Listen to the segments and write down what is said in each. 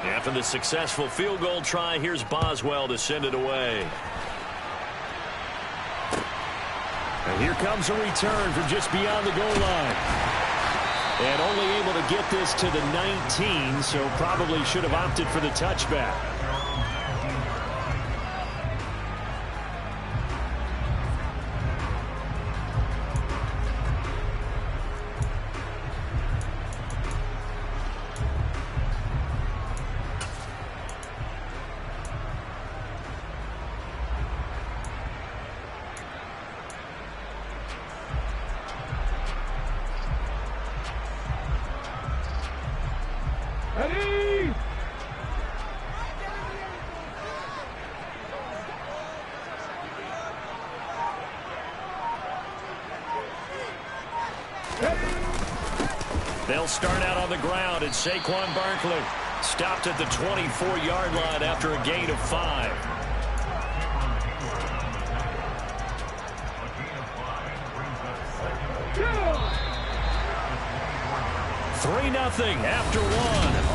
After the successful field goal try, here's Boswell to send it away. And here comes a return from just beyond the goal line. And only able to get this to the 19, so probably should have opted for the touchback. They'll start out on the ground, and Saquon Barkley stopped at the 24-yard line after a gain of 5. Three 3-0 after 1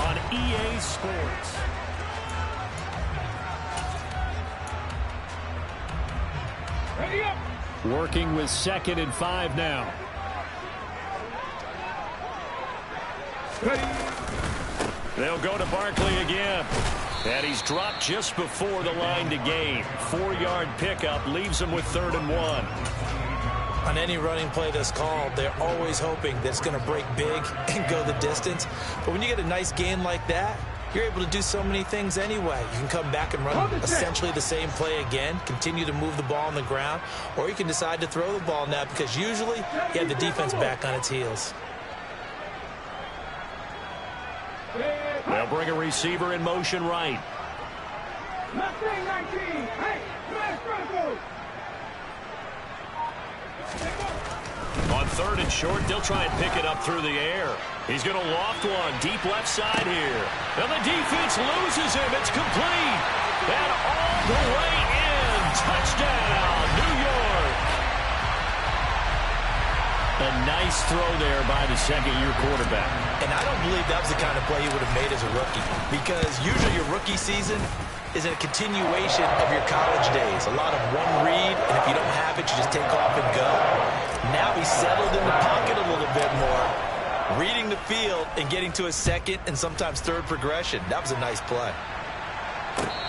on EA Sports. Working with 2nd and 5 now. They'll go to Barkley again. And he's dropped just before the line to gain. 4-yard pickup leaves him with 3rd and 1. On any running play that's called, they're always hoping that it's going to break big and go the distance. But when you get a nice gain like that, you're able to do so many things anyway. You can come back and run essentially the same play again, continue to move the ball on the ground, or you can decide to throw the ball now because usually you have the defense back on its heels. They'll bring a receiver in motion right. On 3rd and short, they'll try and pick it up through the air. He's going to loft one deep left side here. And the defense loses him. It's complete. And all the way in. Touchdown, New York. A nice throw there by the second-year quarterback. And I don't believe that was the kind of play he would have made as a rookie, because usually your rookie season is a continuation of your college days. A lot of one read, and if you don't have it, you just take off and go. Now he's settled in the pocket a little bit more, reading the field and getting to a second and sometimes third progression. That was a nice play.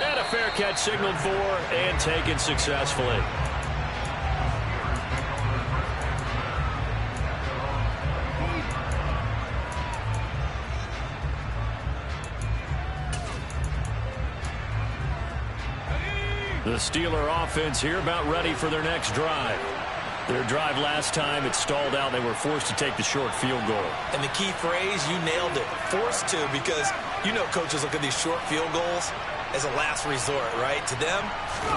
And a fair catch signaled for and taken successfully. The Steeler offense here about ready for their next drive. Their drive last time, it stalled out. They were forced to take the short field goal. And the key phrase, you nailed it, forced to, because you know coaches look at these short field goals as a last resort, right? To them,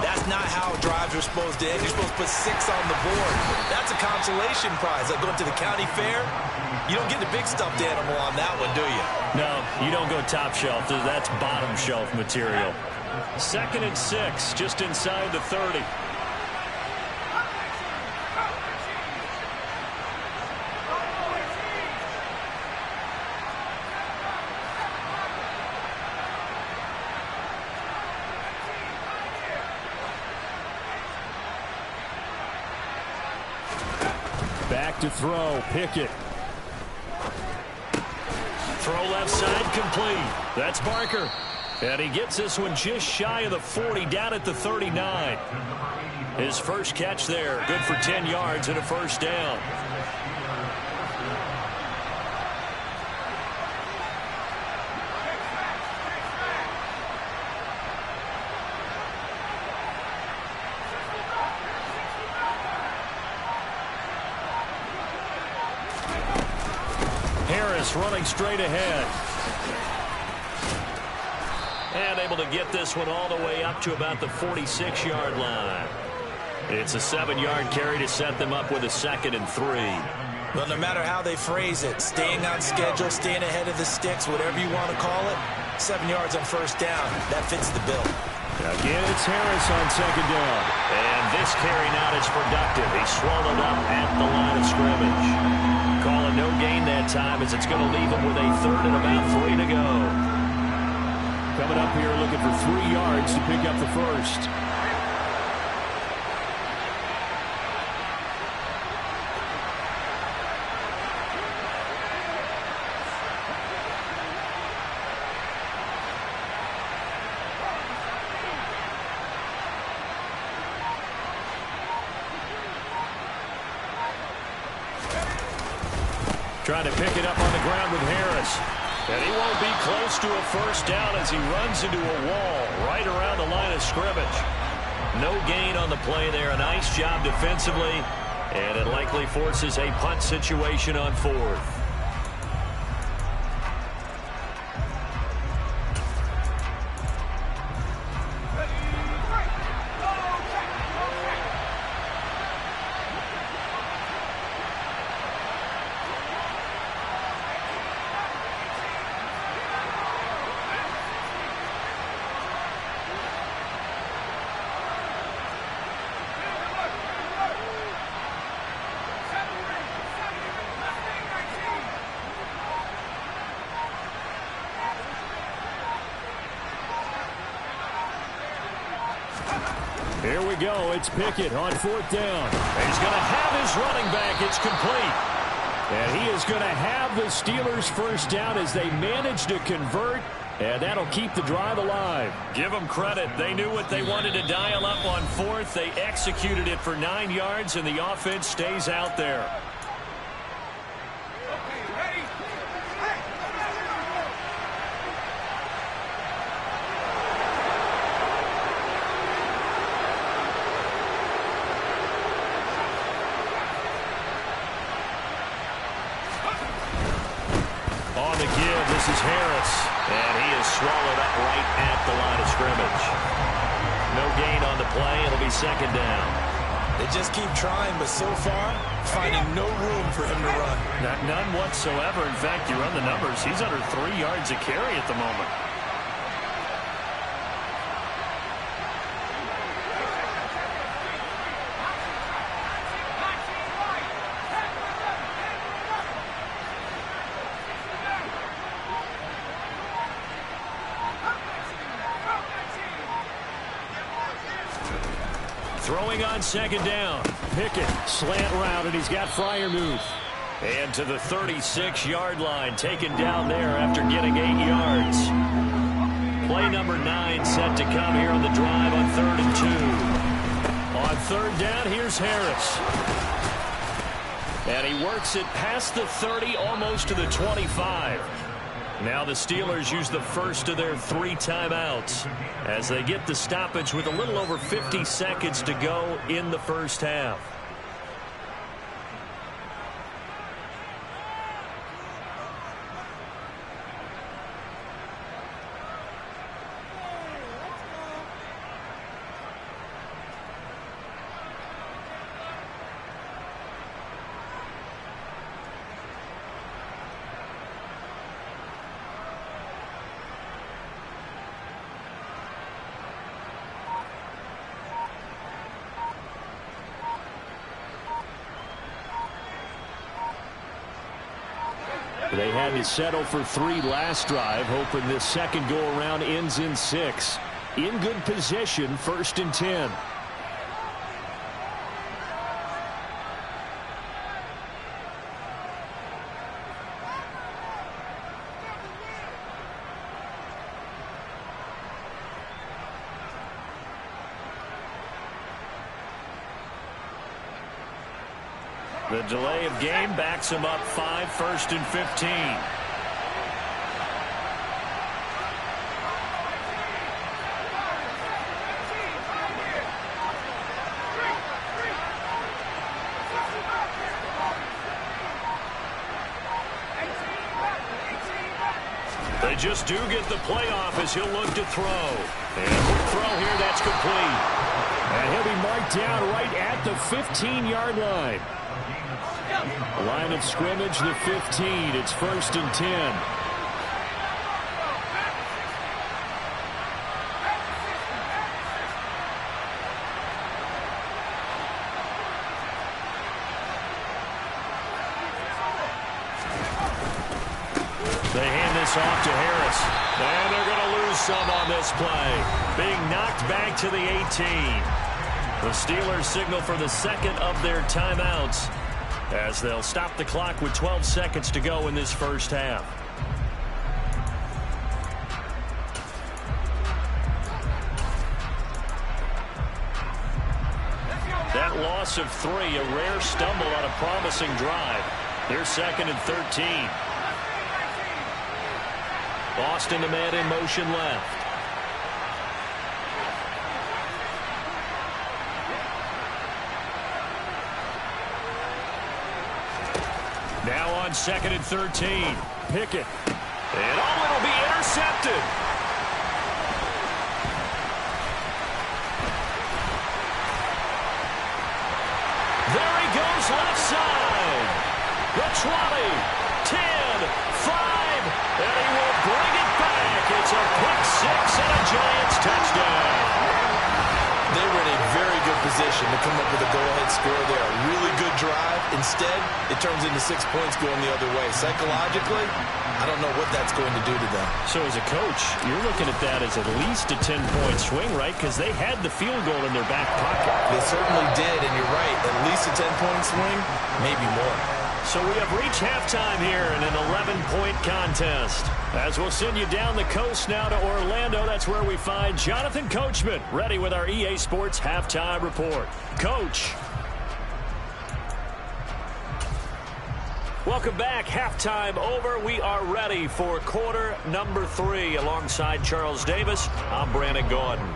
that's not how drives are supposed to end. You're supposed to put 6 on the board. That's a consolation prize. Like going to the county fair, you don't get the big stuffed animal on that one, do you? No, you don't go top shelf. That's bottom shelf material. 2nd and 6, just inside the 30. Back to throw, Pickett. Throw left side complete. That's Barker. And he gets this one just shy of the 40, down at the 39. His first catch there, good for 10 yards and a first down. Harris running straight ahead. And able to get this one all the way up to about the 46-yard line. It's a 7-yard carry to set them up with a 2nd and 3. Well, no matter how they phrase it, staying on schedule, staying ahead of the sticks, whatever you want to call it, 7 yards on first down, that fits the bill. Again, it's Harris on 2nd down. And this carry not as productive. He swallowed up at the line of scrimmage. Calling no gain that time as it's going to leave him with a 3rd and about 3 to go. coming up here looking for 3 yards to pick up the first. Trying to pick it up on the ground with Harris. And he won't be close to a first down as he runs into a wall right around the line of scrimmage. No gain on the play there. A nice job defensively. And it likely forces a punt situation on 4th. Here we go. It's Pickett on 4th down. He's going to have his running back. It's complete. And he is going to have the Steelers' first down as they manage to convert. And that'll keep the drive alive. Give them credit. They knew what they wanted to dial up on 4th. They executed it for 9 yards, and the offense stays out there. This is Harris, and he is swallowed up right at the line of scrimmage. No gain on the play. It'll be 2nd down. They just keep trying, but so far, finding no room for him to run. None whatsoever. In fact, you run the numbers. He's under 3 yards a carry at the moment. Throwing on 2nd down. Pickett, slant route, and he's got Freiermuth. And to the 36-yard line, taken down there after getting 8 yards. Play number 9 set to come here on the drive on 3rd and 2. On 3rd down, here's Harris. And he works it past the 30, almost to the 25. Now the Steelers use the first of their 3 timeouts as they get the stoppage with a little over 50 seconds to go in the first half. They had to settle for 3 last drive, hoping this second go-around ends in 6. In good position, 1st and 10. The delay of game backs him up 5, 1st and 15. They just do get the playoff as he'll look to throw. And a quick throw here, that's complete. And he'll be marked down right at the 15-yard line. Line of scrimmage, the 15. It's 1st and 10. They hand this off to Harris. And they're going to lose some on this play. Being knocked back to the 18. The Steelers signal for the second of their timeouts as they'll stop the clock with 12 seconds to go in this first half. That loss of 3, a rare stumble on a promising drive. They're second and 13. Boston, the man in motion left. Now on second and 13. Pickett. And it'll be intercepted. There he goes left side. The 20, 10, 5, and he will bring it back. It's a pick 6 and a Giants touchdown. They were in a very good position to come up with a go-ahead score there. A really good drive. Instead, it turns into 6 points going the other way. Psychologically, I don't know what that's going to do to them. So as a coach, you're looking at that as at least a 10-point swing, right? Because they had the field goal in their back pocket. They certainly did, and you're right. At least a 10-point swing, maybe more. So we have reached halftime here in an 11-point contest. As we'll send you down the coast now to Orlando, that's where we find Jonathan Coachman, ready with our EA Sports Halftime Report. Coach. Welcome back. Halftime over. We are ready for quarter number 3. Alongside Charles Davis, I'm Brandon Gordon.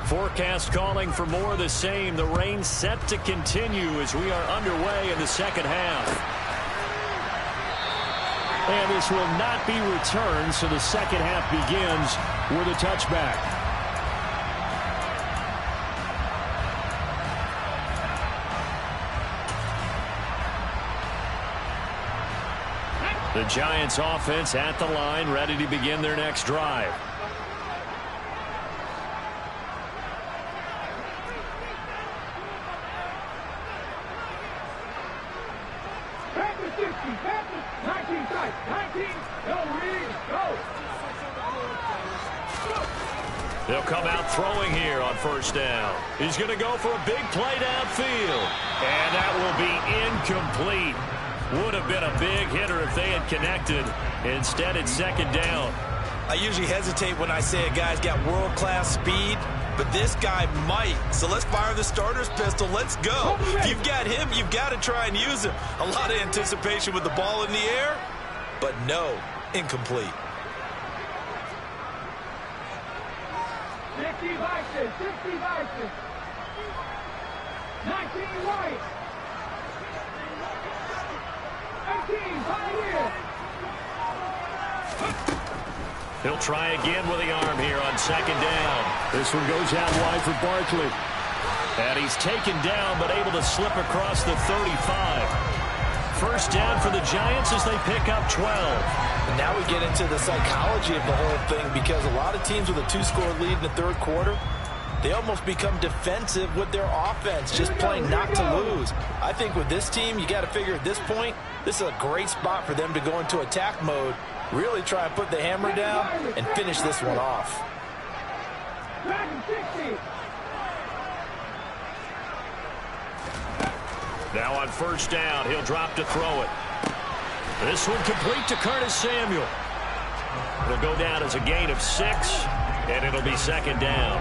Forecast calling for more of the same. The rain set to continue as we are underway in the second half. And this will not be returned, so the second half begins with a touchback. The Giants offense at the line, ready to begin their next drive. They'll come out throwing here on first down. He's going to go for a big play downfield. And that will be incomplete. Would have been a big hitter if they had connected. Instead, it's second down. I usually hesitate when I say a guy's got world-class speed, but this guy might. So let's fire the starter's pistol. Let's go. If you've got him, you've got to try and use him. A lot of anticipation with the ball in the air, but no, incomplete. 60 Vices, 60 Vices. 19 White. 18 Pioneer. He'll try again with the arm here on second down. This one goes out wide for Barkley. And he's taken down but able to slip across the 35. First down for the Giants as they pick up 12. And now we get into the psychology of the whole thing, because a lot of teams with a 2-score lead in the third quarter, they almost become defensive with their offense, just playing not to lose. I think with this team, you got to figure at this point, this is a great spot for them to go into attack mode, really try and put the hammer down and finish this one off. Now on first down, he'll drop to throw it. This one complete to Curtis Samuel. It'll go down as a gain of 6, and it'll be second down.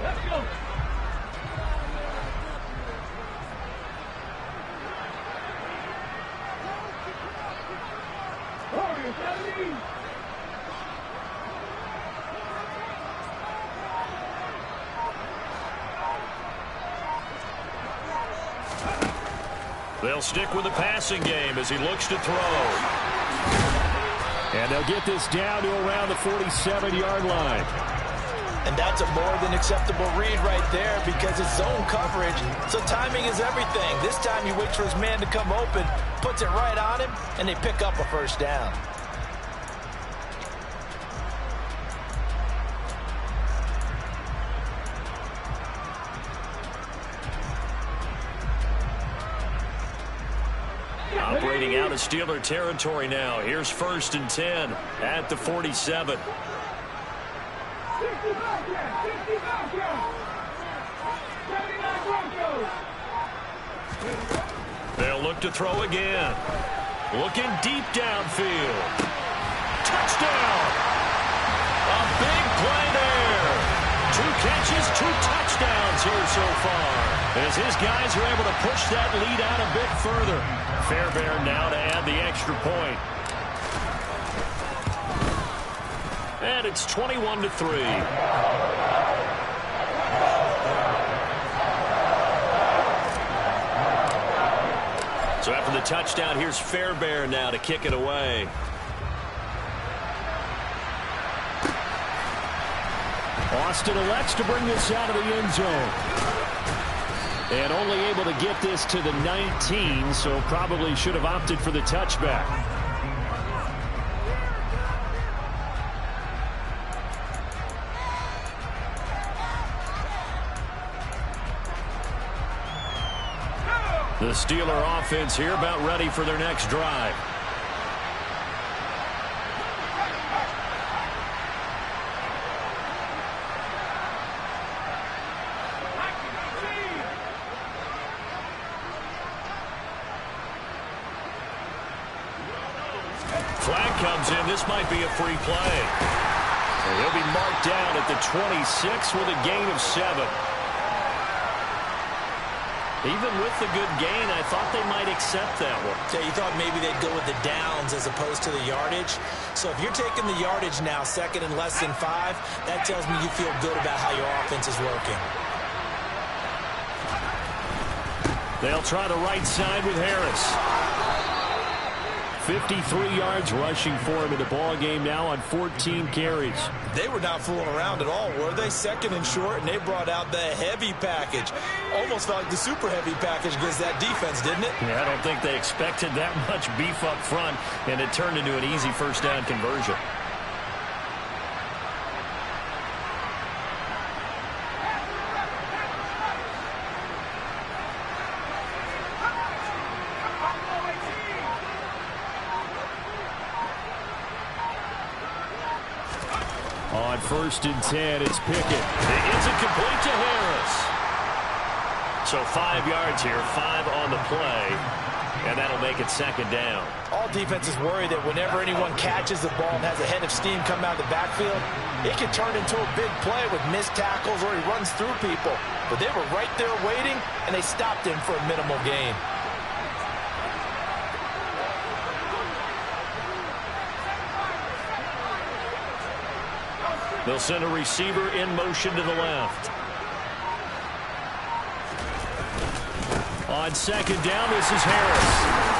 Let's go. Warriors, 17. They'll stick with the passing game as he looks to throw. And they'll get this down to around the 47-yard line. And that's a more than acceptable read right there, because it's zone coverage, so timing is everything. This time he waits for his man to come open, puts it right on him, and they pick up a first down. Operating out of Steeler territory now. Here's 1st and 10 at the 47. 65 yards, 65 yards. 79 Broncos. They'll look to throw again. Looking deep downfield. Touchdown! A big play there. 2 catches, 2 touchdowns here so far, as his guys are able to push that lead out a bit further. Fairbairn now to add the extra point. And it's 21-3. So after the touchdown, here's Fairbairn now to kick it away. Austin elects to bring this out of the end zone. And only able to get this to the 19, so probably should have opted for the touchback. The Steeler offense here about ready for their next drive. Flag comes in. This might be a free play. And he'll be marked down at the 26 with a gain of 7. Even with the good gain, I thought they might accept that one. Yeah, you thought maybe they'd go with the downs as opposed to the yardage. So if you're taking the yardage now, 2nd and less than 5, that tells me you feel good about how your offense is working. They'll try the right side with Harris. 53 yards rushing for him in the ball game now on 14 carries. They were not fooling around at all, were they? 2nd and short, and they brought out the heavy package. Almost felt like the super heavy package against that defense, didn't it? Yeah, I don't think they expected that much beef up front, and it turned into an easy 1st down conversion. On 1st and 10, it's Pickett. It's incomplete to Harris. So 5 yards here, 5 on the play, and that'll make it 2nd down. All defenses worry that whenever anyone catches the ball and has a head of steam come out of the backfield, it can turn into a big play with missed tackles or he runs through people. But they were right there waiting, and they stopped him for a minimal gain. They'll send a receiver in motion to the left. On 2nd down, this is Harris.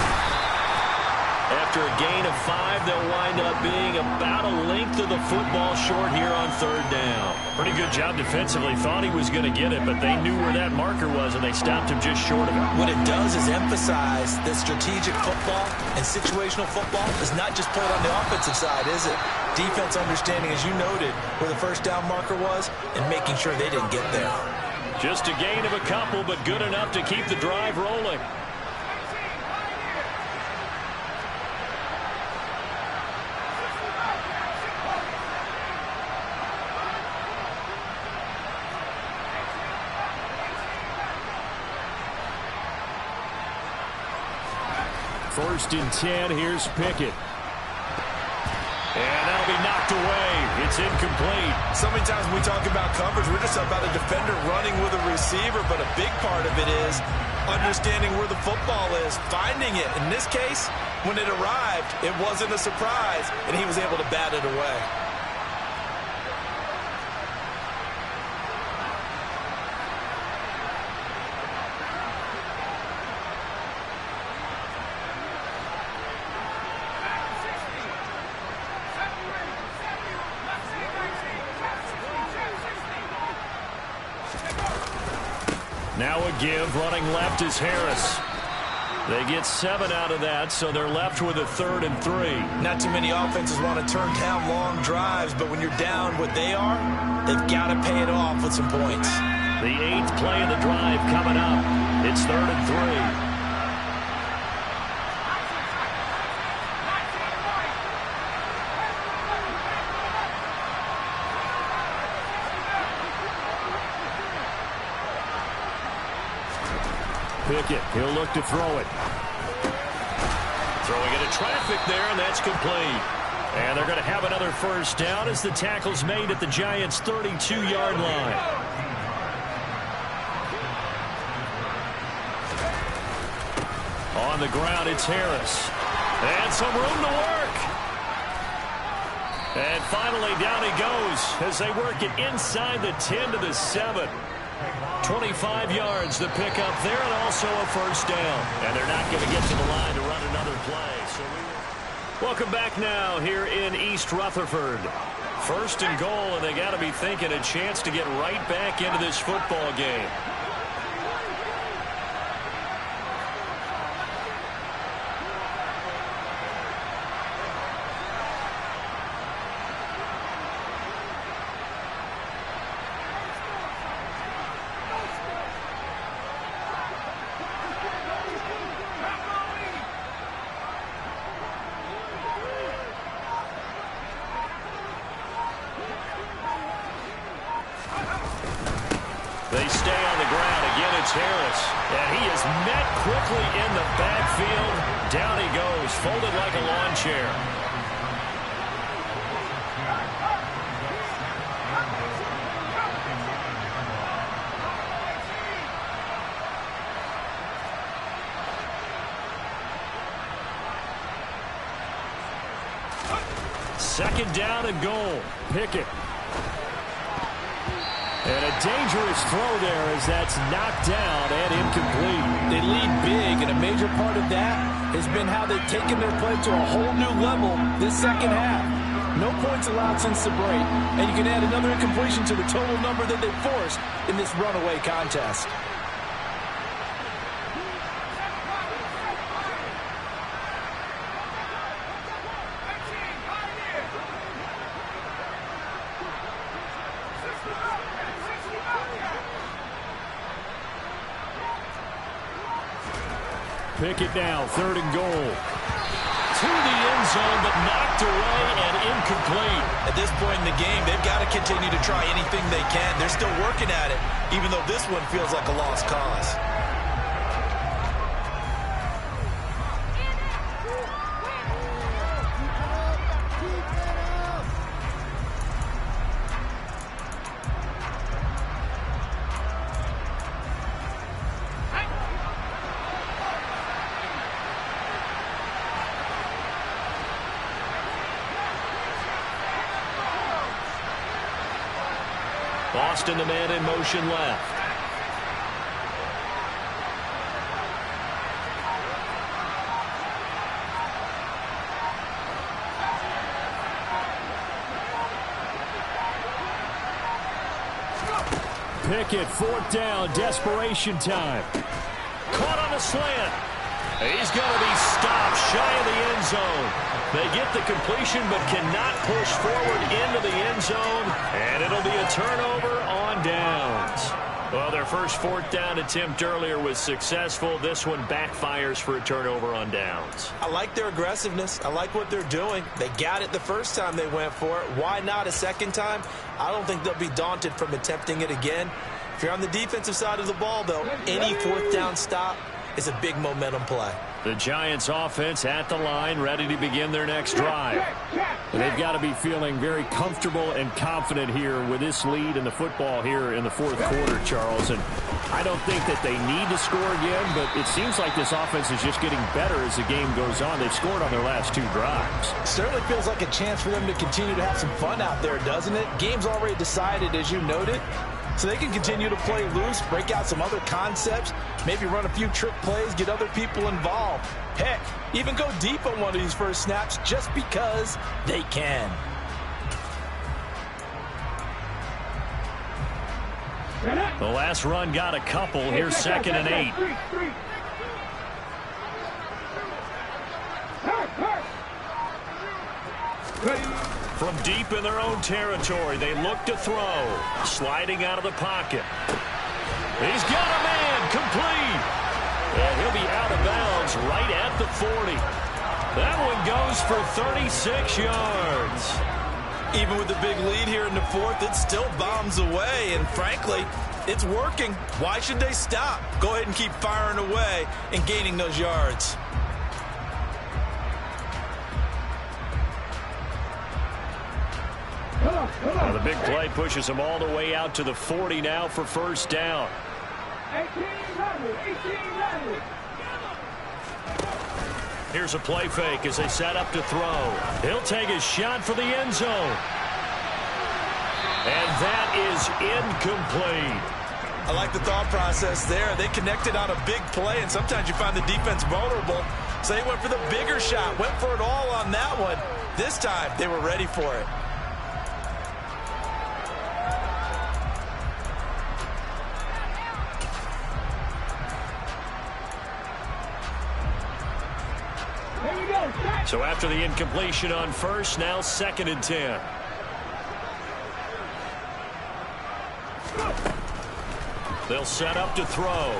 After a gain of 5, they'll wind up being about a length of the football short here on 3rd down. Pretty good job defensively. Thought he was going to get it, but they knew where that marker was, and they stopped him just short of it. What it does is emphasize that strategic football and situational football is not just played on the offensive side, is it? Defense understanding, as you noted, where the 1st down marker was and making sure they didn't get there. Just a gain of a couple, but good enough to keep the drive rolling. First and 10, here's Pickett. And that'll be knocked away. It's incomplete. So many times when we talk about coverage, we're just about a defender running with a receiver, but a big part of it is understanding where the football is, finding it. In this case, when it arrived, it wasn't a surprise, and he was able to bat it away. Now a give, running left is Harris. They get 7 out of that, so they're left with a 3rd and 3. Not too many offenses want to turn down long drives, but when you're down what they are, they've got to pay it off with some points. The 8th play of the drive coming up. It's 3rd and 3. Pickett, he'll look to throw it. Throwing into traffic there, and that's complete. And they're going to have another first down as the tackle's made at the Giants' 32-yard line. On the ground, it's Harris. And some room to work. And finally, down he goes as they work it inside the 10 to the 7. 25 yards the pick up there, and also a first down. And they're not going to get to the line to run another play. Welcome back now here in East Rutherford. First and goal, and they got to be thinking a chance to get right back into this football game. They stay on the ground. Again, it's Harris. And he is met quickly in the backfield. Down he goes, folded like a lawn chair. Second down and goal. Pickett. And a dangerous throw there as that's knocked down and incomplete. They lead big, and a major part of that has been how they've taken their play to a whole new level this second half. No points allowed since the break, and you can add another incompletion to the total number that they forced in this runaway contest. Pickett now, third and goal. To the end zone, but knocked away and incomplete. At this point in the game, they've got to continue to try anything they can. They're still working at it, even though this one feels like a lost cause. Boston, the man in motion left. Pickett, fourth down, desperation time. Caught on a slant. He's going to be stopped shy of the end zone. They get the completion but cannot push forward into the end zone, and it'll be a turnover on downs. Well, their first fourth down attempt earlier was successful. This one backfires for a turnover on downs. I like their aggressiveness. I like what they're doing. They got it the first time they went for it. Why not a second time? I don't think they'll be daunted from attempting it again. If you're on the defensive side of the ball, though, any fourth down stop is a big momentum play. The Giants offense at the line, ready to begin their next drive. And they've got to be feeling very comfortable and confident here with this lead in the football here in the fourth quarter, Charles. And I don't think that they need to score again, but it seems like this offense is just getting better as the game goes on. They've scored on their last two drives. Certainly feels like a chance for them to continue to have some fun out there, doesn't it? Game's already decided, as you noted. So they can continue to play loose, break out some other concepts, maybe run a few trick plays, get other people involved. Heck, even go deep on one of these first snaps just because they can. The last run got a couple. Here's second and 8. From deep in their own territory, they look to throw. Sliding out of the pocket. He's got a man, complete. And he'll be out of bounds right at the 40. That one goes for 36 yards. Even with the big lead here in the fourth, it still bombs away. And frankly, It's working. Why should they stop? Go ahead and keep firing away and gaining those yards. Well, the big play pushes him all the way out to the 40 now for first down. 1800. Here's a play fake as they set up to throw. He'll take a shot for the end zone. And that is incomplete. I like the thought process there. They connected on a big play, and sometimes you find the defense vulnerable. So they went for the bigger shot, went for it all on that one. This time, they were ready for it. So after the incompletion on first, now 2nd and 10. They'll set up to throw.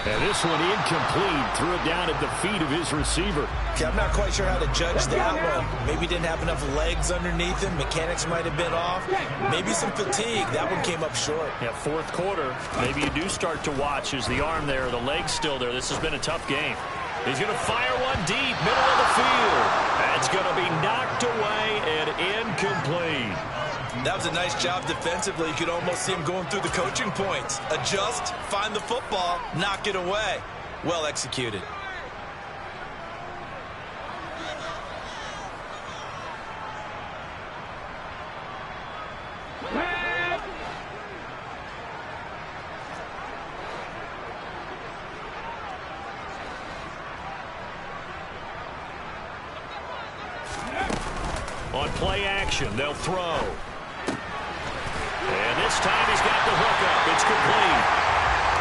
And this one incomplete. Threw it down at the feet of his receiver. Okay, I'm not quite sure how to judge that one. Maybe didn't have enough legs underneath him. Mechanics might have been off. Maybe some fatigue. That one came up short. Yeah, 4th quarter. Maybe you do start to watch as the arm there, the leg's still there. This has been a tough game. He's going to fire one deep, middle of the field. That's going to be knocked away and incomplete. That was a nice job defensively. You could almost see him going through the coaching points. Adjust, find the football, knock it away. Well executed. On play action, they'll throw. And this time he's got the hook up. It's complete.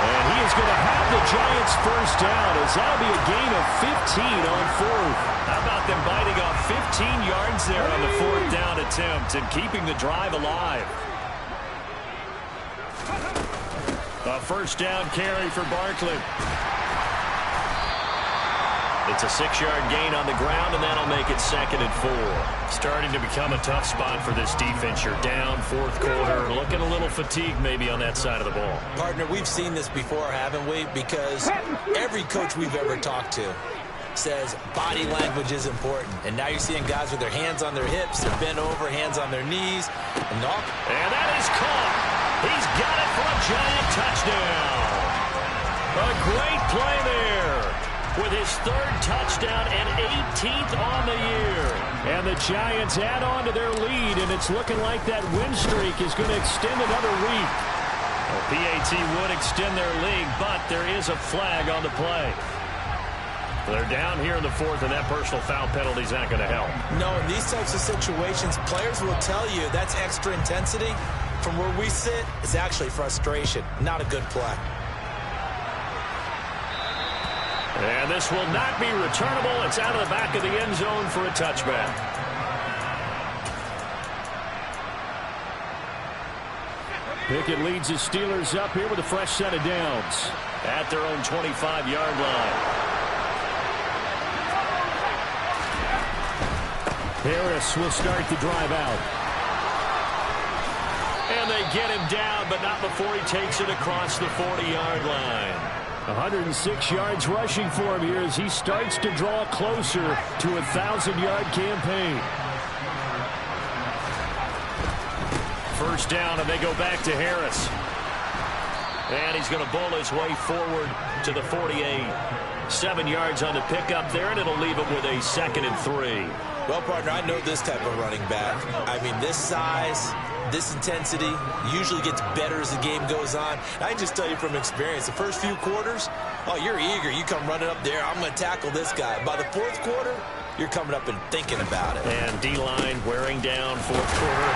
And he is going to have the Giants first down as that'll be a gain of 15 on 4th. How about them biting off 15 yards there on the 4th down attempt and keeping the drive alive? A first down carry for Barkley. It's a 6-yard gain on the ground, and that'll make it 2nd and 4. Starting to become a tough spot for this defense. You're down 4th quarter, looking a little fatigued maybe on that side of the ball. Partner, we've seen this before, haven't we? Because every coach we've ever talked to says body language is important. And now you're seeing guys with their hands on their hips, they're bent over, hands on their knees. And that is caught. He's got it for a Giant touchdown. A great play there. With his 3rd touchdown and 18th on the year. And the Giants add on to their lead, and it's looking like that win streak is going to extend another week. Well, PAT would extend their lead, but there is a flag on the play. They're down here in the 4th, and that personal foul penalty is not going to help. No, in these types of situations, players will tell you that's extra intensity. From where we sit, it's actually frustration. Not a good play. And this will not be returnable. It's out of the back of the end zone for a touchback. Pickett leads his Steelers up here with a fresh set of downs at their own 25-yard line. Harris will start the drive out. And they get him down, but not before he takes it across the 40-yard line. 106 yards rushing for him here as he starts to draw closer to a 1,000-yard campaign. First down, and they go back to Harris. And he's going to bowl his way forward to the 48. 7 yards on the pickup there, and it'll leave him with a 2nd and 3. Well, partner, I know this type of running back. I mean, this size, this intensity usually gets better as the game goes on. I can just tell you from experience, the first few quarters, oh, you're eager. You come running up there, I'm going to tackle this guy. By the 4th quarter, you're coming up and thinking about it. And D-line wearing down 4th quarter.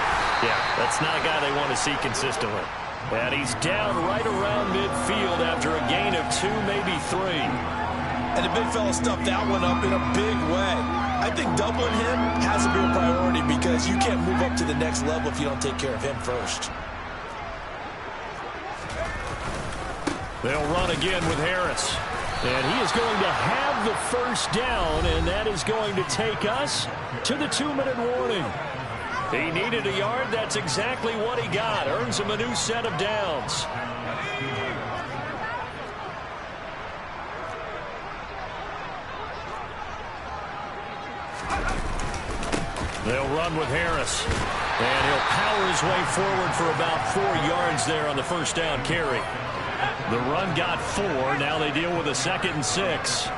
Yeah, that's not a guy they want to see consistently. And he's down right around midfield after a gain of 2, maybe 3. And the big fella stuffed that one up in a big way. I think doubling him has to be a priority because you can't move up to the next level if you don't take care of him first. They'll run again with Harris. And he is going to have the first down, and that is going to take us to the 2-minute warning. He needed a yard. That's exactly what he got. Earns him a new set of downs. They'll run with Harris. And he'll power his way forward for about 4 yards there on the first down carry. The run got 4. Now they deal with a 2nd and 6.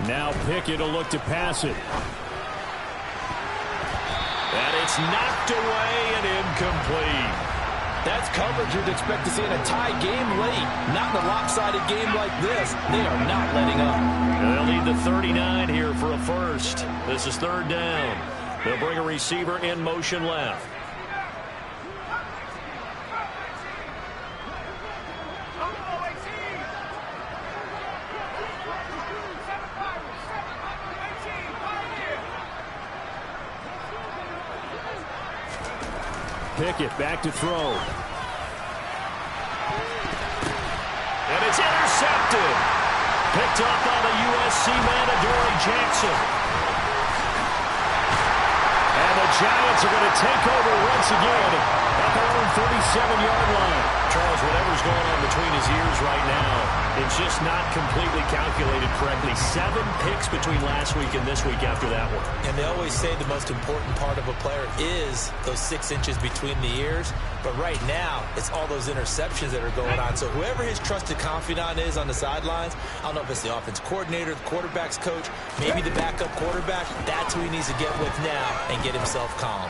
Now Pickett will look to pass it. And it's knocked away and incomplete. That's coverage you'd expect to see in a tie game late. Not in a lopsided game like this. They are not letting up. They'll need the 39 here for a first. This is 3rd down. They'll bring a receiver in motion left. Pickett back to throw. And it's intercepted. Picked up by the USC man, Adoree Jackson. And the Giants are going to take over once again at their own 37-yard line. Charles, whatever's going on between his ears right now, it's just not completely calculated correctly. 7 picks between last week and this week after that one. And they always say the most important part of a player is those 6 inches between the ears. But right now, it's all those interceptions that are going on. So whoever his trusted confidant is on the sidelines, I don't know if it's the offense coordinator, the quarterback's coach, maybe the backup quarterback, that's who he needs to get with now and get himself calm.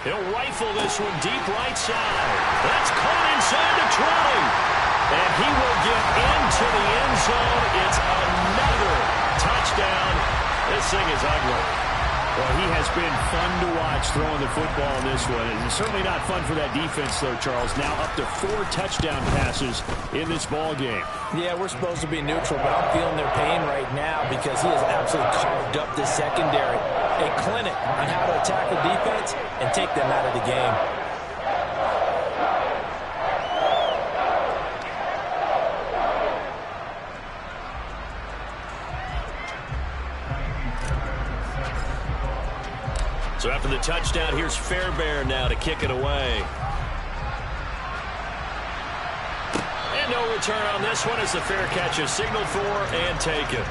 He'll rifle this one deep right side. That's caught inside the 20. And he will get into the end zone. It's another touchdown. This thing is ugly. Well, he has been fun to watch throwing the football in this one. It's certainly not fun for that defense, though, Charles. Now up to 4 touchdown passes in this ball game. Yeah, we're supposed to be neutral, but I'm feeling their pain right now because he has absolutely carved up the secondary. A clinic on how to attack the defense and take them out of the game. So after the touchdown, here's Fairbairn now to kick it away. And no return on this one as the fair catch is signaled for and taken.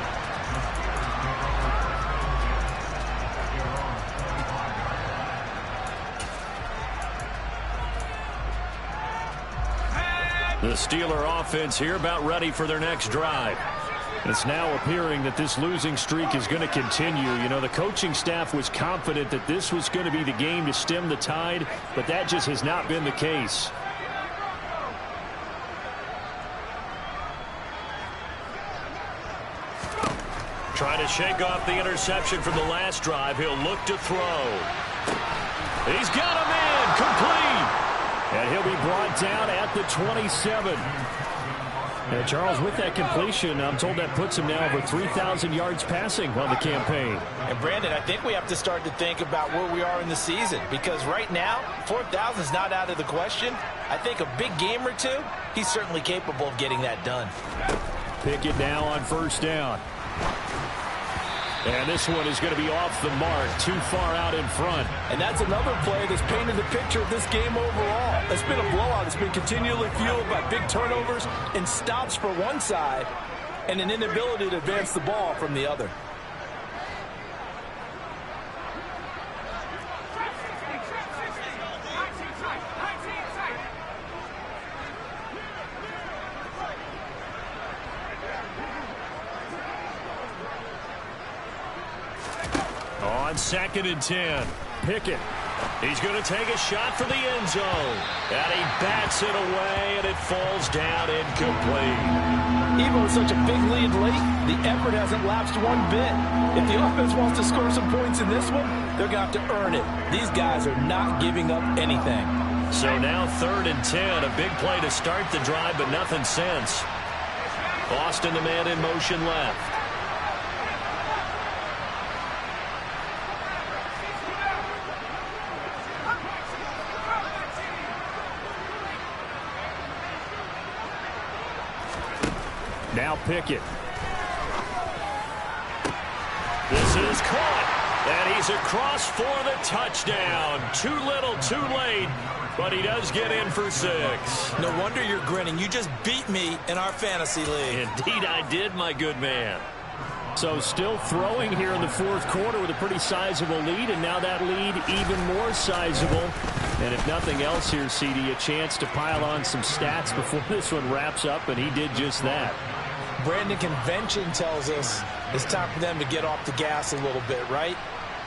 The Steeler offense here about ready for their next drive. It's now appearing that this losing streak is going to continue. You know, the coaching staff was confident that this was going to be the game to stem the tide, but that just has not been the case. Trying to shake off the interception from the last drive. He'll look to throw. He's got him in, complete. And he'll be brought down at the 27. And Charles, with that completion, I'm told that puts him now over 3,000 yards passing on the campaign. And Brandon, I think we have to start to think about where we are in the season, because right now, 4,000 is not out of the question. I think a big game or two, he's certainly capable of getting that done. Pickett now on first down. And this one is going to be off the mark, too far out in front. And that's another play that's painted the picture of this game overall. It's been a blowout. It's been continually fueled by big turnovers and stops for one side and an inability to advance the ball from the other. On 2nd and 10, Pickett. He's going to take a shot for the end zone. And he bats it away, and it falls down incomplete. Even with such a big lead late, the effort hasn't lapsed one bit. If the offense wants to score some points in this one, they're going to have to earn it. These guys are not giving up anything. So now 3rd and 10, a big play to start the drive, but nothing since. Austin, the man in motion left. Now Pickett. This is caught. And he's across for the touchdown. Too little, too late. But he does get in for 6. No wonder you're grinning. You just beat me in our fantasy league. Indeed I did, my good man. So still throwing here in the fourth quarter with a pretty sizable lead, and now that lead even more sizable. And if nothing else here, CD, a chance to pile on some stats before this one wraps up, and he did just that. Brandon, convention tells us it's time for them to get off the gas a little bit, right?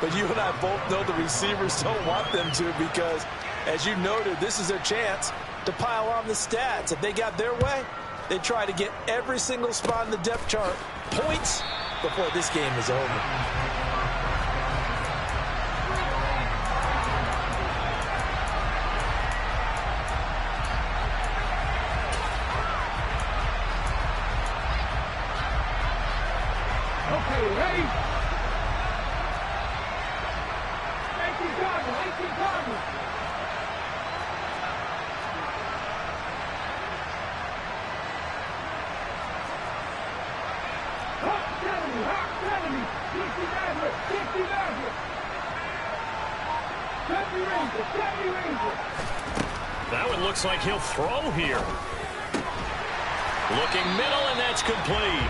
But you and I both know the receivers don't want them to because, as you noted, this is their chance to pile on the stats. If they got their way, they try to get every single spot in the depth chart points before this game is over. Okay, ready? 18 Cardinals, 18 Cardinals. Hawk telling me. 60 Maverick, 60 Maverick. 70 Ranger, 70 Ranger. That one looks like he'll throw here. Looking middle, and that's complete.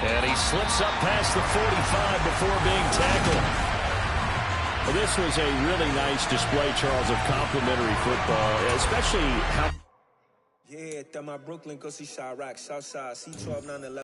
And he slips up past the 45 before being tackled. Well, this was a really nice display, Charles, of complimentary football, especially how... Yeah, my Brooklyn, go see Chirac, Southside, C12, 911.